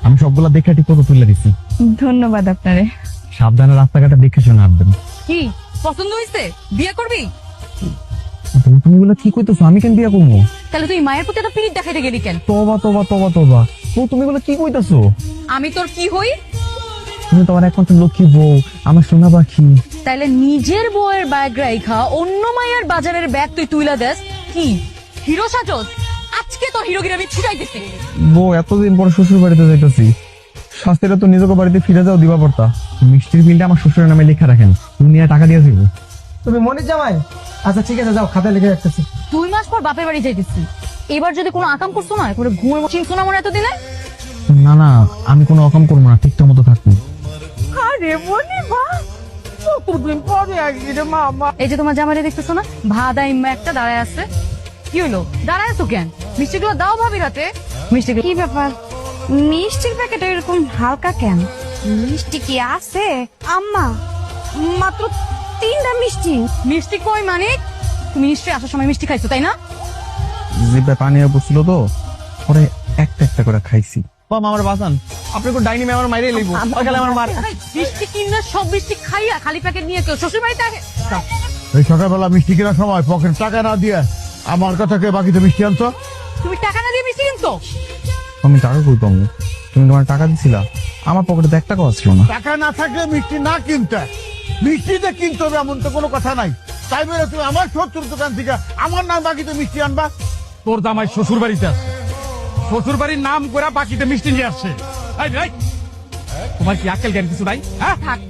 আমি সবগুলা দেখে ঠিক ফটো তুলে দিছি। ধন্যবাদ আপনারে। সাবধানে রাস্তাঘাটে দেখে শুনে আসবেন। কি পছন্দ হয়েছে? বিয়ে করবি? তুমি বলে কি কইতেছো? আমি কেন বিয়া করবো? তাহলে তুই মায়ের প্রতি এত পিরিত দেখাইতে গেলি কেন? তোবা তোবা তোবা তোবা, তুমি বলে কি কইতেছো? আমি তোর কি হই? তুমি তো আমার একমাত্র লক্ষ্মী বউ, আমার সোনা পাখি। তাইলে নিজের বউয়ের ব্যাগ রাইখা অন্য মায়ের বাজারের ব্যাগ তুই তুইলা দেস? কি হিরো সাজস? আজকে তোর হিরোগিরি আমি ছুটাই দিতে। বউ, এতদিন পর শ্বশুর বাড়িতে যাইতেছি, শাস্তিটা তো নিজেকে বাড়িতে ফিরে যাও দিবা পড়তা। মিষ্টির বিলটা আমার শ্বশুরের নামে লেখা রাখেন, তুমি নিয়ে টাকা দিয়ে দিব। তুমি মনির জামাই? আচ্ছা ঠিক আছে, যাও, খাতায় লিখে রাখতেছি। 2 মাস পর বাপের বাড়ি যাইতেছি, এবার যদি কোনো আকাম করছো না, কোনো ঘুমের চিনছো না মনে এতদিনে। না না, আমি কোনো রকম করবো না, ঠিকঠাক মতো থাকবো। আরে মনি মা, কতদিন পরে আসবি রে মামা। এই যে তোমার জামাইরে দেখতেছো না, ভাদা ইম্মা একটা দাঁড়ায় আছে। কি হলো দাঁড়ায় আছো কেন? মিষ্টিগুলো দাও ভাবির হাতে। মিষ্টিগুলো কি ব্যাপার, মিষ্টির প্যাকেট এরকম হালকা কেন? মিষ্টি কি আছে আম্মা? মাত্র 3টা মিষ্টি। মিষ্টি কই মানে? তুমি নিশ্চয়ই আসার সময় মিষ্টি খাইছো তাই না? জিভে পানি বসছিল তো, পরে একটা একটা করে খাইছি। বাবা আমার বাসান, আপনি কোন ডাইনি মে আমার মাইরে লইব, সকালে আমার মার। মিষ্টি কিনা সব মিষ্টি খাইয়া খালি প্যাকেট নিয়ে কেউ শ্বশুর বাড়িতে আসে? এই সকালবেলা মিষ্টি কেনার সময় পকেট টাকা না দিয়ে আমার কথা কে বাকিতে মিষ্টি আনছো? তুমি টাকা না দিয়ে মিষ্টি কিনতো? আমি টাকা কই পাবো? তুমি তোমার টাকা দিছিলা, আমার পকেটে তো 1 টাকাও ছিল না। টাকা না থাকলে মিষ্টি না কিনতে, মিষ্টিতে কিনতে হবে এমন তো কোনো কথা নাই। তাই বলে তুমি আমার শত্রুর দোকান থেকে আমার নাম বাকিতে মিষ্টি আনবা? তোর জামাই শ্বশুর বাড়িতে আছে, শ্বশুর বাড়ির নাম করে বাকিতে মিষ্টি নিয়ে আসছে। এই, এই, তোমার কি আক্কেল জ্ঞান কিছু নাই? হ্যাঁ, থাক